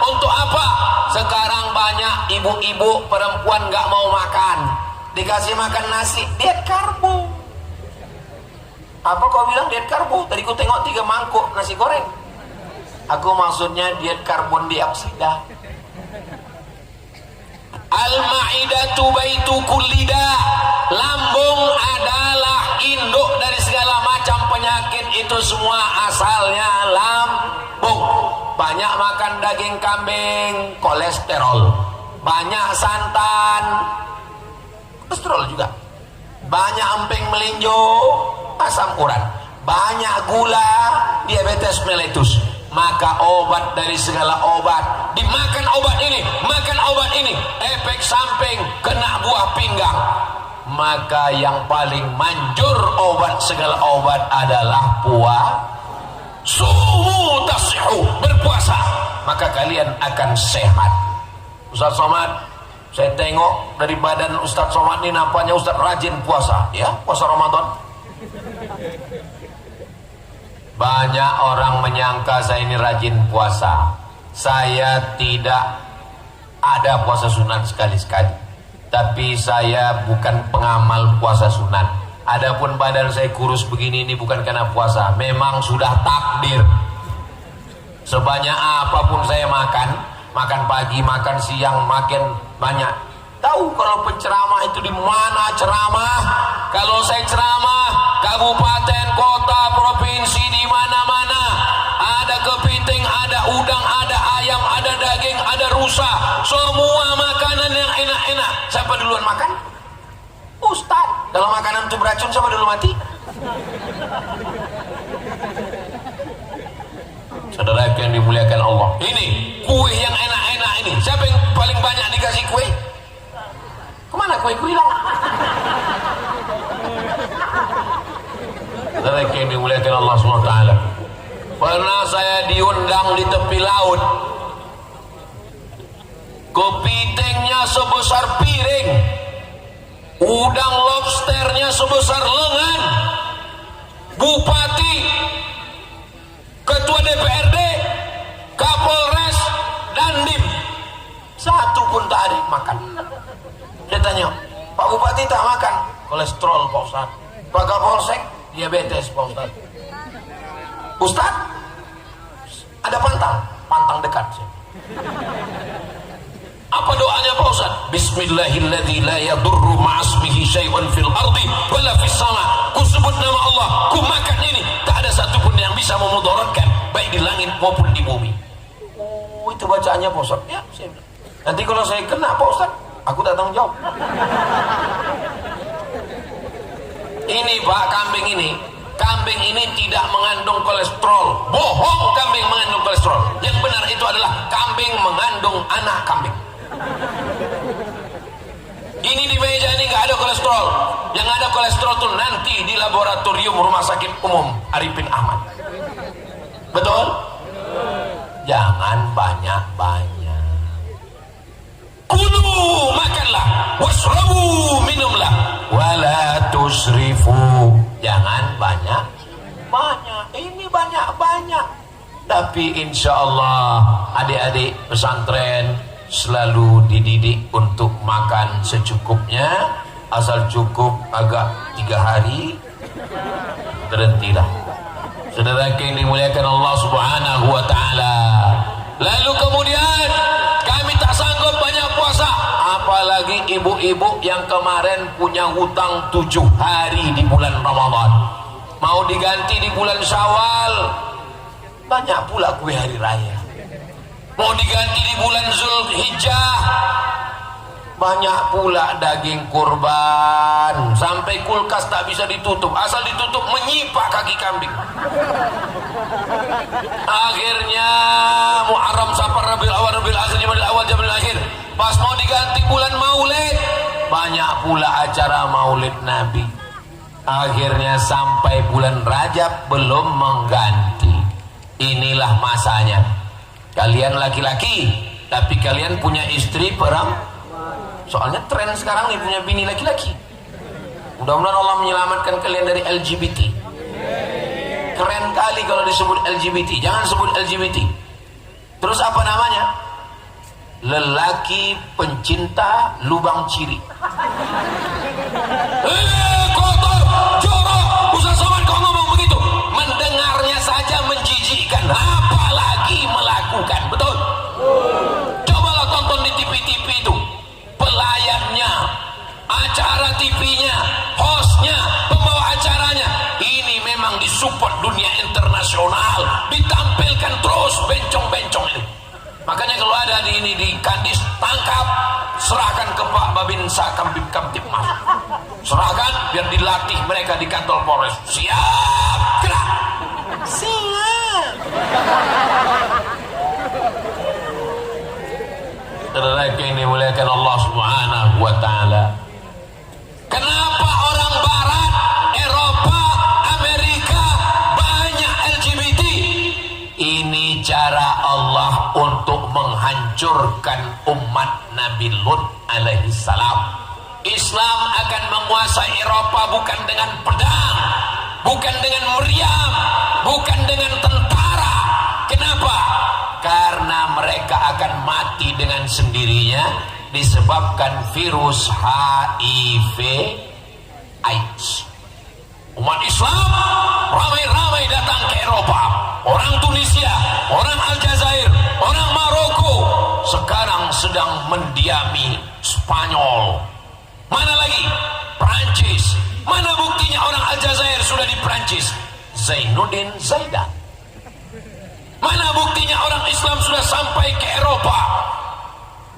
Untuk apa? Sekarang banyak ibu-ibu perempuan gak mau makan, dikasih makan nasi, diet karbo. Apa kau bilang diet karbo? Tadi ku tengok 3 mangkuk nasi goreng. Aku maksudnya diet karbon dioksida. Al-ma'idatu baitu kullida, lambung adalah induk dari segala macam penyakit. Itu semua asalnya lambung. Banyak makan daging kambing, kolesterol. Banyak santan, kolesterol juga. Banyak emping melinjo, asam urat. Banyak gula, diabetes mellitus. Maka obat dari segala obat, dimakan obat ini, makan obat ini, efek samping kena buah pinggang. Maka yang paling manjur obat segala obat adalah sumu tasihu, berpuasa, maka kalian akan sehat. Ustaz Somad, saya tengok dari badan Ustaz Somad ini nampaknya Ustaz rajin puasa, ya, puasa Ramadan. Banyak orang menyangka saya ini rajin puasa. Saya tidak ada puasa sunat sekali-sekali. Tapi saya bukan pengamal puasa sunat. Adapun badan saya kurus begini ini bukan karena puasa. Memang sudah takdir. Sebanyak apapun saya makan pagi, makan siang, makin banyak. Tahu kalau penceramah itu di mana ceramah? Kalau saya ceramah, kabupaten, kota, provinsi, di mana-mana ada kepiting, ada udang, ada ayam, ada daging, ada rusa, semua makanan yang enak-enak. Siapa duluan makan? Ustaz. Kalau makanan itu beracun, siapa dulu mati? Saudara yang dimuliakan Allah, ini kue yang enak-enak ini, siapa yang paling banyak dikasih kue? Kemana kue-kue hilang? Saudara yang dimuliakan Allah SWT, pernah saya diundang di tepi laut, kepitingnya sebesar piring, udang lobsternya sebesar lengan, bupati, ketua DPRD, Kapolres, Dandim, satu pun tak ada yang makan. Dia tanya, Pak Bupati tak makan? Kolesterol Pak Ustaz. Pak Kapolsek, diabetes Pak Ustaz. Ustaz, ada pantang? Pantang dekat sih. Apa doanya Pak Ustaz? Bismillahilladzi la yadurru ma'asmihi syai'un fil ardi wala fis sama. Ku sebut nama Allah, ku makan ini, tak ada satupun yang bisa memudaratkan baik di langit maupun di bumi. Oh, itu bacaannya Pak Ustaz. Ya, saya bilang. Nanti kalau saya kena Pak Ustaz, aku tak tanggung jawab. Ini Pak, kambing ini tidak mengandung kolesterol. Bohong, kambing mengandung kolesterol. Yang benar itu adalah kambing mengandung anak kambing. Ini di meja ini nggak ada kolesterol. Yang ada kolesterol tuh nanti di laboratorium Rumah Sakit Umum Arifin Ahmad. Betul? Jangan banyak-banyak. Kulu, makanlah, wasrabu, minumlah, wala tusrifu. Jangan banyak-banyak. Ini banyak-banyak. Tapi insya Allah adik-adik pesantren selalu dididik untuk makan secukupnya, asal cukup agak 3 hari berhentilah. Saudara yang dimuliakan Allah Subhanahu wa taala. Lalu kemudian kami tak sanggup banyak puasa, apalagi ibu-ibu yang kemarin punya hutang 7 hari di bulan Ramadan, mau diganti di bulan Syawal, banyak pula kue hari raya. Mau diganti di bulan Zulhijjah, banyak pula daging kurban, sampai kulkas tak bisa ditutup, asal ditutup menyipak kaki kambing. Akhirnya Muharram, Safar, Rabiul Awal, Rabiul Akhir, Jumadil Awal, Jamadil Akhir, pas mau diganti bulan Maulid, banyak pula acara Maulid Nabi. Akhirnya sampai bulan Rajab belum mengganti. Inilah masanya. Kalian laki-laki, tapi kalian punya istri perempuan. Soalnya tren sekarang nih punya bini laki-laki. Mudah-mudahan Allah menyelamatkan kalian dari LGBT. Keren kali kalau disebut LGBT. Jangan sebut LGBT. Terus apa namanya? Lelaki pencinta lubang ciri. Kotor, jorok, Ustaz Somad kau ngomong begitu. Mendengarnya saja menjijikkan, apalagi melakukan. Betul? Cobalah tonton di TV-TV itu, pelayannya, acara TV-nya, hostnya, pembawa acaranya. Ini memang disupport dunia internasional, ditampilkan terus bencong-bencong itu. Makanya kalau ada di ini di Kadis, tangkap, serahkan ke Pak Babinsa Kamtibmas, serahkan biar dilatih mereka di kantor Polres. Siap, gerak. Siap. Saudara yang dimuliakan Allah Subhanahu wa taala. Kenapa orang barat, Eropa, Amerika banyak LGBT? Ini cara Allah untuk menghancurkan umat Nabi Lut alaihi salam. Islam akan menguasai Eropa bukan dengan pedang, bukan dengan meriam, bukan dengan tentara. Kenapa? Karena mereka akan mati dengan sendirinya disebabkan virus HIV AIDS. Umat Islam ramai-ramai datang ke Eropa. Orang Tunisia, orang Aljazair, orang Maroko, sekarang sedang mendiami Spanyol. Mana lagi? Prancis. Mana buktinya orang Aljazair sudah di Prancis? Zainuddin Zaidan. Mana buktinya orang Islam sudah sampai ke Eropa?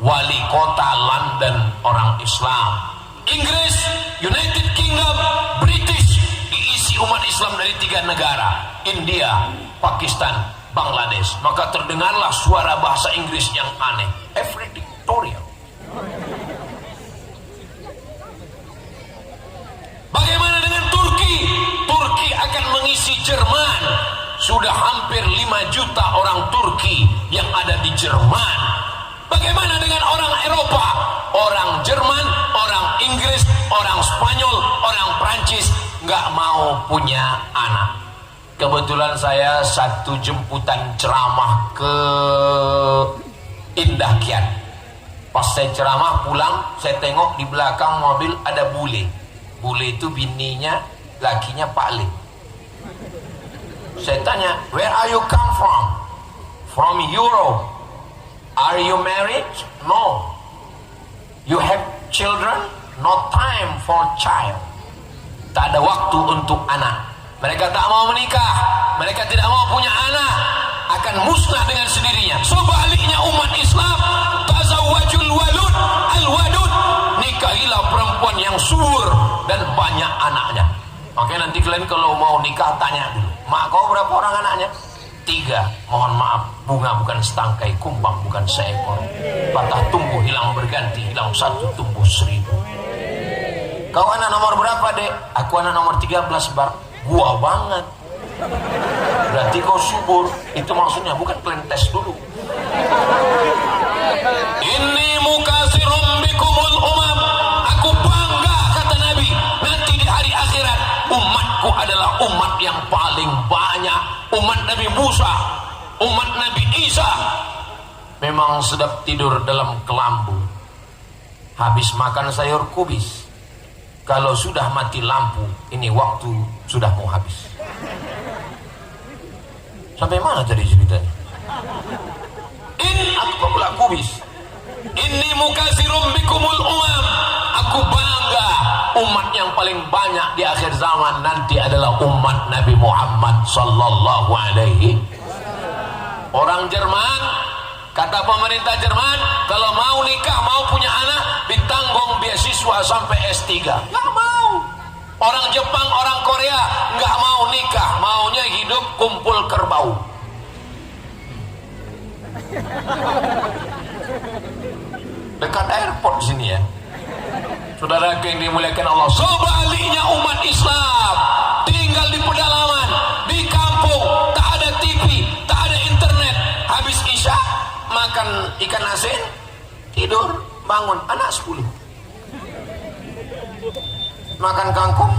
Wali kota London orang Islam. Inggris, United Kingdom, British diisi umat Islam dari 3 negara: India, Pakistan, Bangladesh, maka terdengarlah suara bahasa Inggris yang aneh, valedictorian. Bagaimana dengan Turki? Turki akan mengisi Jerman. Sudah hampir 5 juta orang Turki yang ada di Jerman. Bagaimana dengan orang Eropa? Orang Jerman, orang Inggris, orang Spanyol, orang Prancis nggak mau punya anak. Kebetulan saya satu jemputan ceramah ke Indah Kiat. Pas saya ceramah pulang, saya tengok di belakang mobil ada bule. Bule itu bininya, lakinya Pak Le. Saya tanya, where are you come from? From Europe. Are you married? No. You have children? No time for child. Tak ada waktu untuk anak. Mereka tak mau menikah. Mereka tidak mau punya anak. Akan musnah dengan sendirinya. Sebaliknya umat Islam, tazawwajul walud al-wadud. Nikahilah perempuan yang subur dan banyak anaknya. Makanya nanti kalian kalau mau nikah tanya dulu, mak kau berapa orang anaknya? 3. Mohon maaf, bunga bukan setangkai, kumbang bukan seekor. Patah tumbuh hilang berganti, hilang 1 tumbuh 1000. Kau anak nomor berapa, Dek? Aku anak nomor 13, Bar. Gua banget. Berarti kau subur. Itu maksudnya, bukan kalian tes dulu. Inni mukasirum bikumul umam. Aku bangga, kata Nabi, nanti di hari akhirat umatku adalah umat yang paling banyak. Umat Nabi Musa, umat Nabi Isa. Memang sedap tidur dalam kelambu, habis makan sayur kubis. Kalau sudah mati lampu, ini waktu sudah mau habis. Sampai mana tadi ceritanya? Aku pula kubis. Inni mukasirum bikumul umam. Aku bangga, umat yang paling banyak di akhir zaman nanti adalah umat Nabi Muhammad sallallahu alaihi. Orang Jerman, kata pemerintah Jerman, kalau mau nikah, mau punya anak, ditanggung beasiswa sampai S3. Nggak mau. Orang Jepang, orang Korea nggak mau nikah, maunya hidup kumpul kerbau. Dekat airport sini ya, saudara yang dimuliakan Allah. Sebaliknya umat Islam tinggal di pedalaman, di kampung, tak ada TV, tak ada internet. Habis isya makan ikan asin, tidur, bangun, anak 10. Makan kangkung,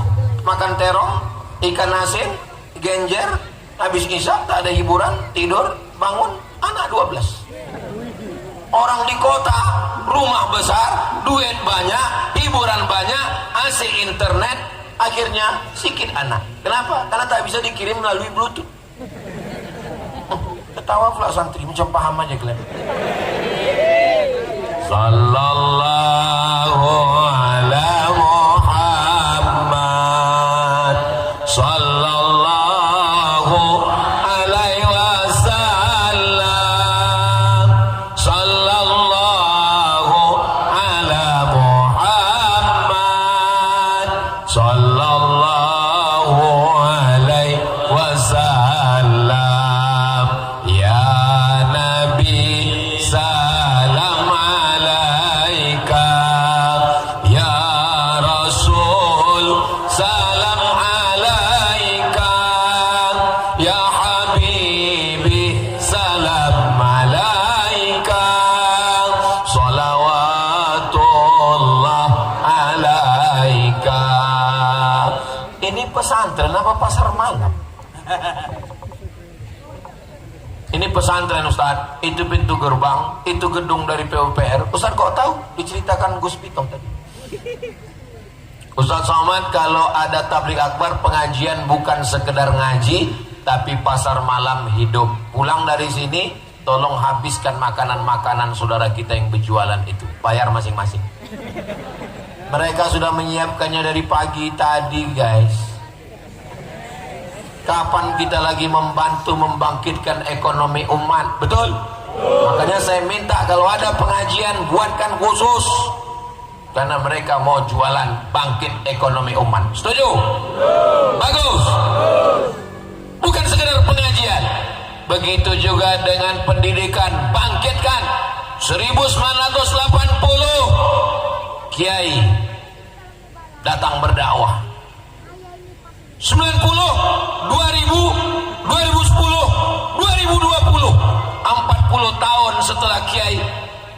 makan terong, ikan asin, genjer. Habis isya tak ada hiburan, tidur, bangun, anak 12. Orang di kota, rumah besar, duit banyak, hiburan banyak, AC internet, akhirnya sikit anak. Kenapa? Karena tak bisa dikirim melalui Bluetooth. Ketawa pula santri, macam paham aja kalian. Sallallahu ala Muhammad, sallallahu alaihi wasallam, sallallahu ala Muhammad, sallallahu alaihi wasallam. Ya Nabi salam alaika, ya Rasul salam alaika, ya Habibi salam alaika, salawatullah alaika. Ini pesantren apa pasar malam? Ini pesantren Ustaz, itu pintu gerbang, itu gedung dari PUPR. Ustaz kok tahu? Diceritakan Gus Pitong tadi. Ustaz Somad, kalau ada tabligh akbar, pengajian bukan sekedar ngaji, tapi pasar malam hidup. Pulang dari sini, tolong habiskan makanan-makanan saudara kita yang berjualan itu. Bayar masing-masing. Mereka sudah menyiapkannya dari pagi tadi, guys. Kapan kita lagi membantu membangkitkan ekonomi umat? Betul? Makanya saya minta kalau ada pengajian buatkan khusus, karena mereka mau jualan bangkit ekonomi umat. Setuju? Bagus. Bukan sekedar pengajian. Begitu juga dengan pendidikan, bangkitkan. 1980 kiai datang berdakwah. 90, 2000, 2010, 2020, 40 tahun setelah kiai,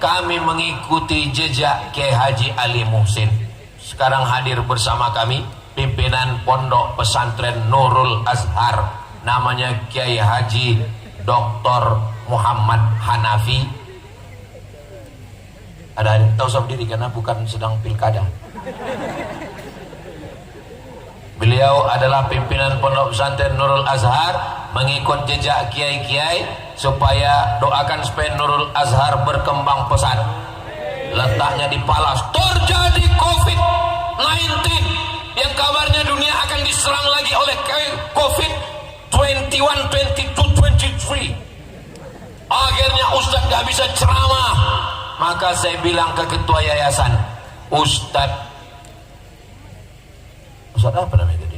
kami mengikuti jejak Kiai Haji Ali Muhsin. Sekarang hadir bersama kami pimpinan Pondok Pesantren Nurul Azhar, namanya Kiai Haji Dr. Muhammad Hanafi. Ada yang tahu sama diri karena bukan sedang pilkada. Beliau adalah pimpinan Pondok Pesantren Nurul Azhar, mengikut jejak kiai-kiai supaya doakan supaya Nurul Azhar berkembang pesat. Letaknya di Palas. Terjadi COVID-19 yang kabarnya dunia akan diserang lagi oleh COVID 21, 22, 23. Akhirnya Ustadz gak bisa ceramah. Maka saya bilang ke ketua yayasan, Ustadz apa namanya tadi?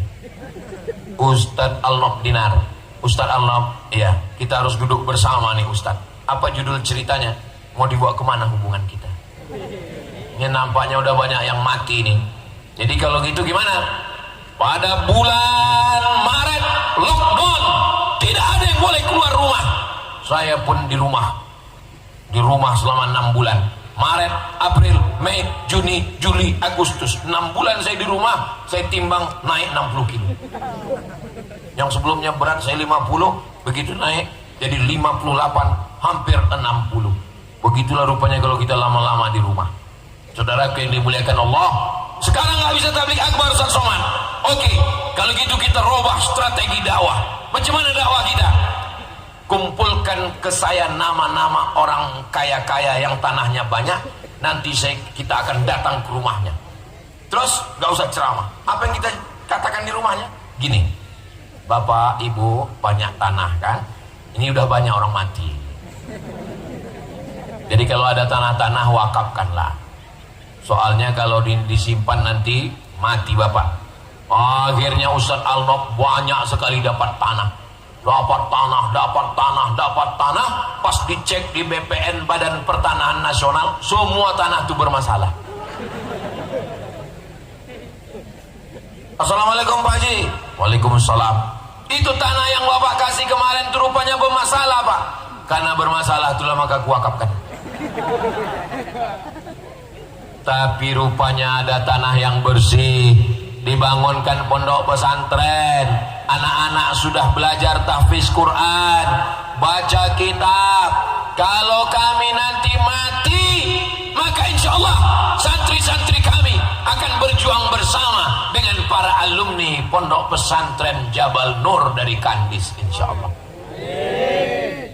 Ustadz Al-Nob Dinar. Ustadz Al-Nob, iya, kita harus duduk bersama nih Ustadz. Apa judul ceritanya? Mau dibawa kemana hubungan kita? Ini nampaknya udah banyak yang mati nih. Jadi kalau gitu gimana? Pada bulan Maret lockdown, tidak ada yang boleh keluar rumah. Saya pun di rumah selama 6 bulan. Maret, April, Mei, Juni, Juli, Agustus, 6 bulan saya di rumah. Saya timbang naik 60 kilo. Yang sebelumnya berat saya 50, begitu naik jadi 58, hampir 60. Begitulah rupanya kalau kita lama-lama di rumah. Saudara yang dimuliakan Allah, sekarang nggak bisa tabligh akbar Ustaz Somad. Oke, kalau gitu kita robah strategi dakwah. Macam mana dakwah kita? Kumpulkan ke saya nama-nama orang kaya-kaya yang tanahnya banyak. Nanti kita akan datang ke rumahnya. Terus gak usah ceramah. Apa yang kita katakan di rumahnya? Gini, Bapak Ibu banyak tanah kan? Ini udah banyak orang mati. Jadi kalau ada tanah-tanah wakafkanlah. Soalnya kalau disimpan nanti mati Bapak. Akhirnya Ustadz Al-Nob banyak sekali dapat tanah. Dapat tanah, pas dicek di BPN Badan Pertanahan Nasional, semua tanah itu bermasalah. Assalamualaikum Pak Haji. Waalaikumsalam. Itu tanah yang Bapak kasih kemarin itu rupanya bermasalah Pak. Karena bermasalah itulah maka kuwakafkan. Tapi rupanya ada tanah yang bersih, dibangunkan pondok pesantren, anak-anak sudah belajar tahfiz Quran, baca kitab. Kalau kami nanti mati, maka insya Allah santri-santri kami akan berjuang bersama dengan para alumni pondok pesantren Jabal Nur dari Kandis, insya Allah.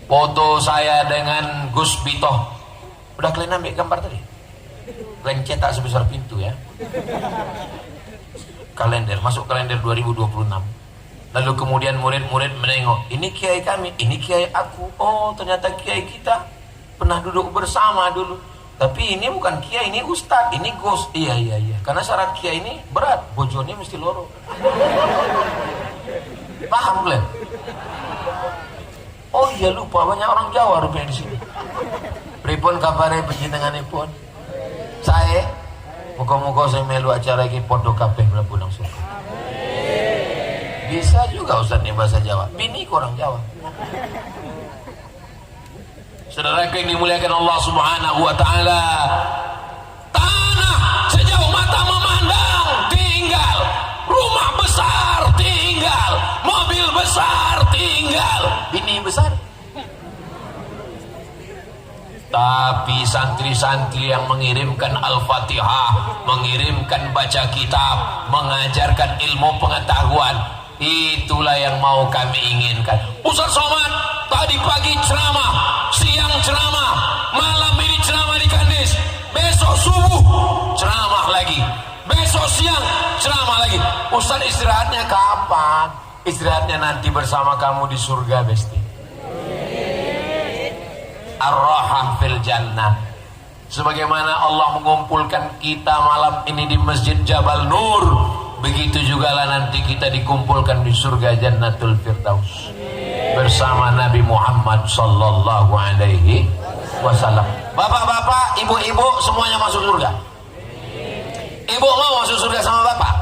Foto saya dengan Gus Bitoh, udah kalian ambil gambar tadi? Kalian cetak sebesar pintu ya. Kalender, masuk kalender 2026. Lalu kemudian murid-murid menengok, ini kiai kami, ini kiai aku. Oh, ternyata kiai kita pernah duduk bersama dulu. Tapi ini bukan kiai, ini ustad, ini gus. Iya. Karena syarat kiai ini berat, bojone mesti loro. Paham kalian? Oh iya, lupa banyak orang Jawa rupanya di sini. Pripun kabare panjenenganipun? Saya muka-muka saya melu acara ini pondok kabeh mlebu nang surga. Bisa juga Ustaz nih bahasa Jawa. Bini orang Jawa. Saudara yang dimuliakan Allah Subhanahu wa taala. Tanah sejauh mata memandang tinggal, rumah besar tinggal, mobil besar tinggal, bini besar. Tapi santri-santri yang mengirimkan Al-Fatihah, mengirimkan baca kitab, mengajarkan ilmu pengetahuan, itulah yang mau kami inginkan. Ustaz Somad tadi pagi ceramah, siang ceramah, malam ini ceramah di Kandis, besok subuh ceramah lagi, besok siang ceramah lagi. Ustaz istirahatnya kapan? Istirahatnya nanti bersama kamu di surga, Besti. Ar-Rahah fil Jannah. Sebagaimana Allah mengumpulkan kita malam ini di Masjid Jabal Nur, begitu juga lah nanti kita dikumpulkan di surga Jannatul Firdaus. bersama Nabi Muhammad sallallahu alaihi wasallam. Bapak-bapak, ibu-ibu semuanya masuk surga. Ibu mau masuk surga sama bapak?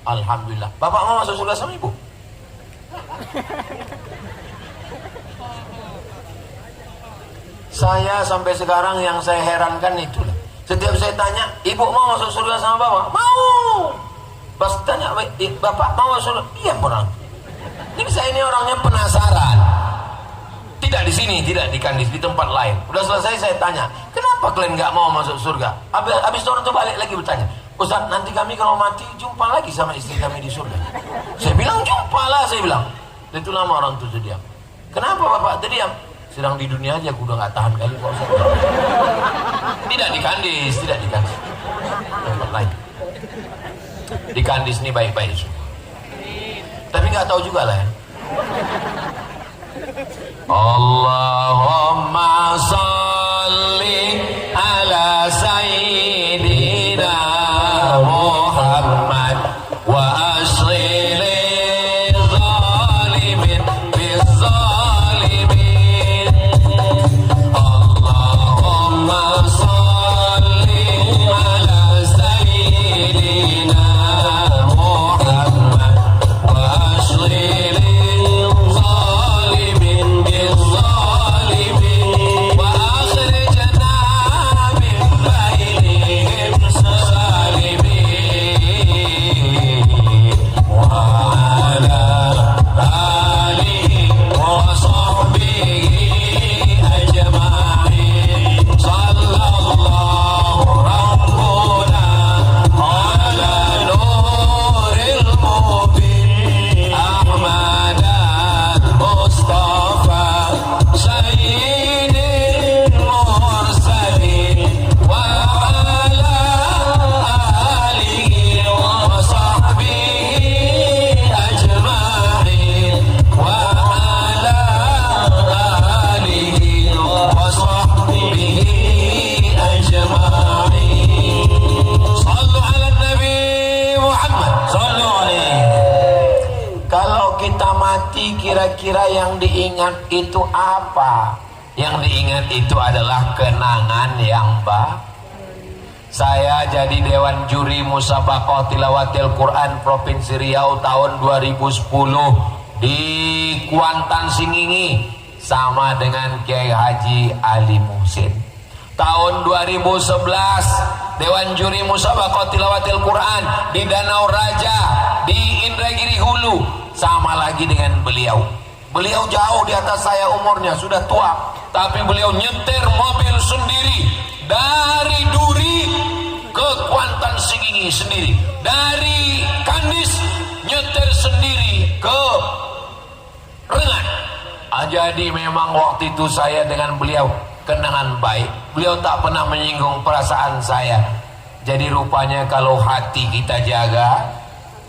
Alhamdulillah. Bapak mau masuk surga sama ibu? Saya sampai sekarang yang saya herankan itulah. Setiap saya tanya, ibu mau masuk surga sama bapak? Mau. Pas tanya, bapak mau masuk surga? Iya orang. Ini saya ini orangnya penasaran. Tidak di sini, tidak di Kandis, di tempat lain. Udah selesai saya tanya, kenapa kalian nggak mau masuk surga? Habis orang itu balik lagi bertanya, Ustaz, nanti kami kalau mati jumpa lagi sama istri kami di surga. Saya bilang jumpa lah, saya bilang. Dan itu lama orang itu terdiam. Kenapa bapak terdiam? Sedang di dunia aja, aku udah nggak tahan kali Pak Ustaz. Tidak di Kandis, tidak di Kandis. Tempat lain. Di Kandis ini baik-baik. Tapi nggak tahu juga lah ya. Allahumma salli ala sayyidina Muhammad wa asghil zalimin bizzalimin. Allahumma salli ala sayyidina Muhammad wa asghil kira-kira yang diingat itu apa? Yang diingat itu adalah kenangan yang baik. Saya jadi Dewan Juri Musabaqah Tilawatil Quran Provinsi Riau tahun 2010 di Kuantan Singingi sama dengan Kiai Haji Ali Muhsin. Tahun 2011 Dewan Juri Musabaqah Tilawatil Quran di Danau Raja di Indragiri Hulu sama lagi dengan beliau. Beliau jauh di atas saya umurnya, sudah tua, tapi beliau nyetir mobil sendiri dari Duri ke Kuantan Singingi sendiri, dari Kandis nyetir sendiri ke Rengat. Jadi memang waktu itu saya dengan beliau kenangan baik. Beliau tak pernah menyinggung perasaan saya. Jadi rupanya kalau hati kita jaga,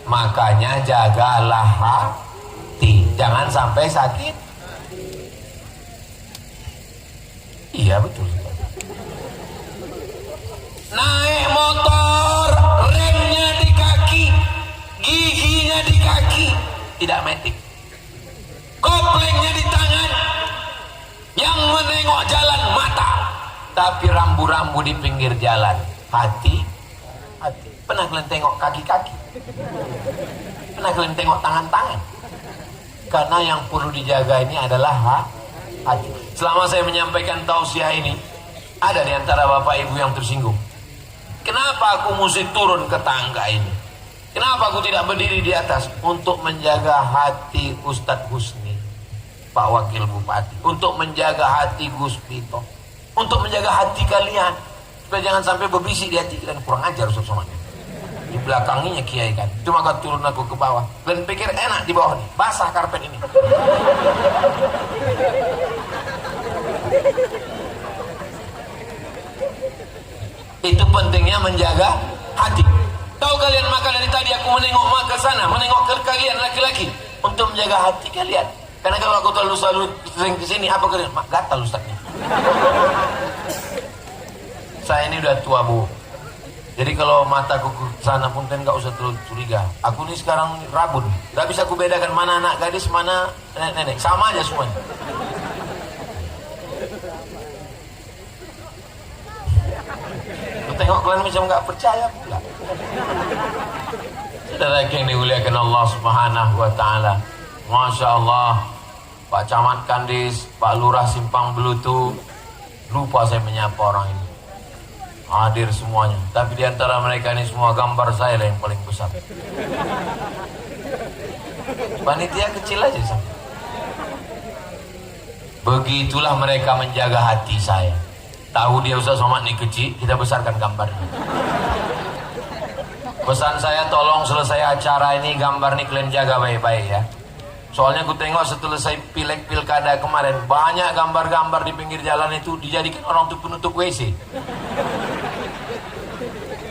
makanya jagalah hati, jangan sampai sakit. Iya betul. Naik motor, remnya di kaki, giginya di kaki, tidak metik. Koplengnya di tangan, yang menengok jalan mata, tapi rambu-rambu di pinggir jalan. Hati. Pernah kalian tengok kaki-kaki? Pernah kalian tengok tangan-tangan? Karena yang perlu dijaga ini adalah hati. Selama saya menyampaikan tausiah ini, ada di antara bapak ibu yang tersinggung. Kenapa aku mesti turun ke tangga ini? Kenapa aku tidak berdiri di atas? Untuk menjaga hati Ustadz Husni, Pak Wakil Bupati, untuk menjaga hati Gus Pito, untuk menjaga hati kalian, supaya jangan sampai berbisik di hati kalian. Kurang ajar Ustadz Somad. Di belakangnya kiai kan, cuma akan turun aku ke bawah. Kalian pikir enak di bawah nih, basah karpet ini. Itu pentingnya menjaga hati. Tahu kalian, maka dari tadi aku menengok ke sana, menengok ke kalian laki-laki untuk menjaga hati kalian. Karena kalau aku selalu sering kesini, apa kalian? Mak gatal Ustaznya. Saya ini udah tua bu, Jadi kalau mataku ke sana pun kan nggak usah terlalu curiga. Aku ini sekarang rabun, nggak bisa aku bedakan mana anak gadis, mana nenek-nenek, sama aja semuanya. Aku tengok kalian macam nggak percaya pula. Saudara yang dimuliakan Allah Subhanahu Wa Taala, Masya Allah, Pak Camat Kandis, Pak Lurah Simpang Belutu, lupa saya menyapa orang ini. Hadir semuanya, tapi di antara mereka ini semua gambar saya lah yang paling besar. Panitia kecil aja sampai. Begitulah mereka menjaga hati saya. Tahu dia Ustaz Somad ini kecil, kita besarkan gambarnya. Pesan saya, tolong selesai acara ini gambar ini kalian jaga baik-baik ya. Soalnya aku tengok selesai pileg pilkada kemarin, banyak gambar-gambar di pinggir jalan itu dijadikan orang untuk penutup WC.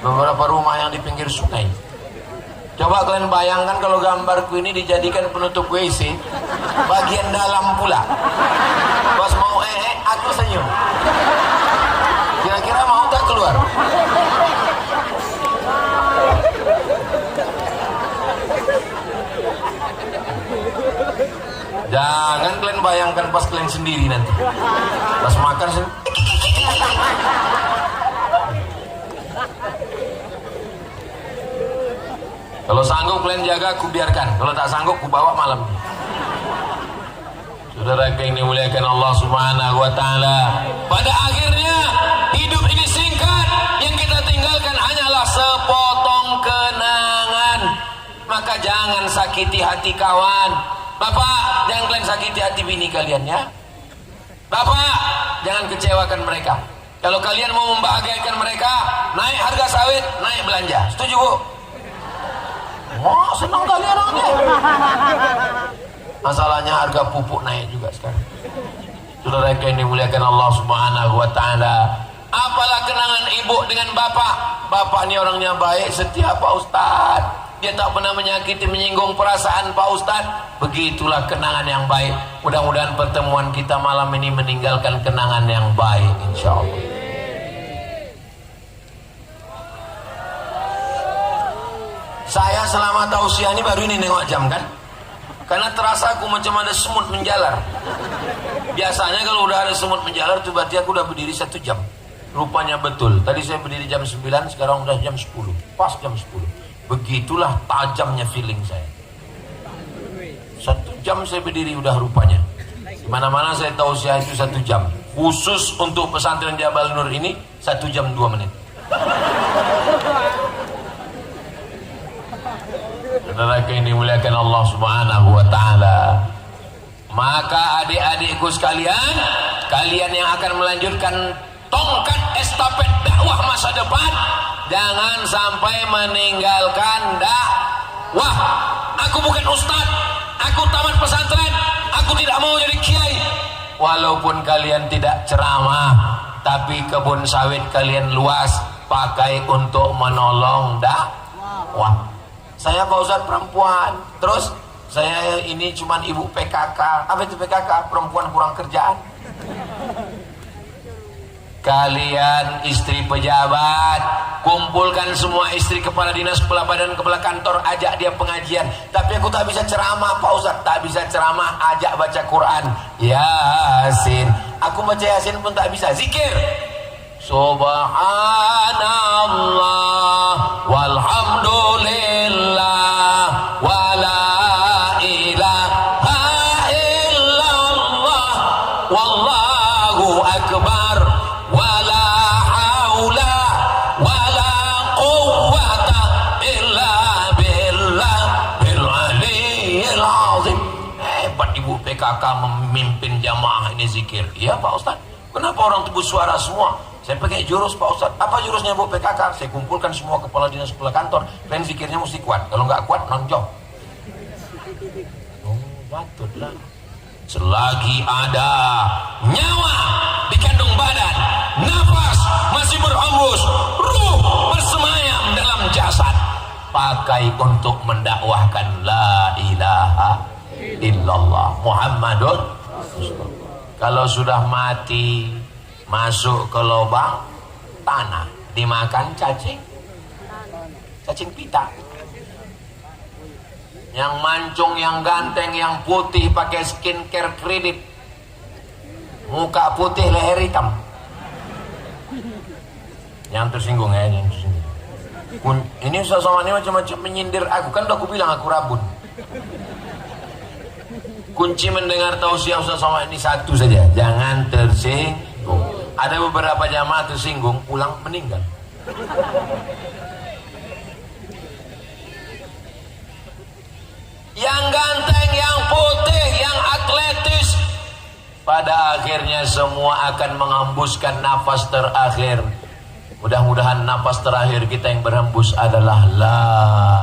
Beberapa rumah yang di pinggir sungai. Coba kalian bayangkan kalau gambarku ini dijadikan penutup WC bagian dalam pula. Pas mau aku senyum. Kira-kira mau tak keluar? Jangan kalian bayangkan pas kalian sendiri nanti. Pas makan sendiri. Kalau sanggup kalian jaga, aku biarkan. Kalau tak sanggup, aku bawa malam. Saudara yang dimuliakan Allah Subhanahu Wa Taala, pada akhirnya hidup ini singkat. Yang kita tinggalkan hanyalah sepotong kenangan. Maka jangan sakiti hati kawan. Bapak, jangan kalian sakiti hati bini kalian ya. Bapak, jangan kecewakan mereka. Kalau kalian mau membahagiakan mereka, naik harga sawit, naik belanja. Setuju Bu? Wah, senang kali orangnya. Masalahnya harga pupuk naik juga sekarang. Saudara yang dimuliakan Allah Subhanahu Wa Taala, apalah kenangan ibu dengan bapak. Bapak ini orangnya baik, setia Pak Ustaz. Dia tak pernah menyakiti, menyinggung perasaan Pak Ustaz. Begitulah kenangan yang baik. Mudah-mudahan pertemuan kita malam ini meninggalkan kenangan yang baik, insya Allah. Saya selama tausiah ini baru ini nengok jam kan, karena terasa aku macam ada semut menjalar. Biasanya kalau udah ada semut menjalar itu berarti aku udah berdiri 1 jam. Rupanya betul, tadi saya berdiri jam 9, sekarang udah jam 10, pas jam 10. Begitulah tajamnya feeling saya. 1 jam saya berdiri udah rupanya. Dimana-mana saya tausiah itu 1 jam. Khusus untuk pesantren Jabal Nur ini 1 jam 2 menit. Saudara yang dimuliakan Allah Subhanahu Wa Taala, maka adik-adikku sekalian, kalian yang akan melanjutkan tongkat estafet dakwah masa depan, jangan sampai meninggalkan dakwah. Aku bukan ustaz, aku tamat pesantren, aku tidak mau jadi kiai. Walaupun kalian tidak ceramah, tapi kebun sawit kalian luas, pakai untuk menolong dakwah. Saya Pak Ustaz perempuan, terus saya ini cuman ibu PKK. Apa itu PKK? Perempuan kurang kerjaan. Kalian istri pejabat, kumpulkan semua istri kepala dinas, kepala badan, kepala kantor, ajak dia pengajian. Tapi aku tak bisa ceramah Pak Ustaz. Tak bisa ceramah, ajak baca Quran, Yasin. Aku baca Yasin pun tak bisa. Zikir Subhanallah walhamdulillah wala ilaha illallah wallahu akbar wala haula wala quwwata illa billah bil aliyyil azim. Hebat ibu PKK memimpin jamaah ini zikir. Iya Pak Ustaz. Kenapa orang tubuh suara semua? Saya pakai jurus Pak Ustaz. Apa jurusnya Bu PKK? Saya kumpulkan semua kepala dinas, kepala kantor. Dan zikirnya mesti kuat. Kalau nggak kuat, nonjok. Oh, patutlah. Selagi ada nyawa di kandung badan, nafas masih berhembus, ruh bersemayam dalam jasad, pakai untuk mendakwahkan la ilaha illallah Muhammadun Rasulullah. Kalau sudah mati, masuk ke lubang tanah, dimakan cacing, cacing pita. Yang mancung, yang ganteng, yang putih pakai skincare kredit, muka putih leher hitam. Yang tersinggung ya, yang tersinggung. Ini Ustaz Somad ini macam-macam menyindir aku, kan udah aku bilang aku rabun. Kunci mendengar tausiah Ustaz Somad ini satu saja, jangan tersinggung. Ada beberapa jamaah tersinggung, pulang meninggal. Yang ganteng, yang putih, yang atletis, pada akhirnya semua akan menghembuskan nafas terakhir. Mudah-mudahan nafas terakhir kita yang berhembus adalah la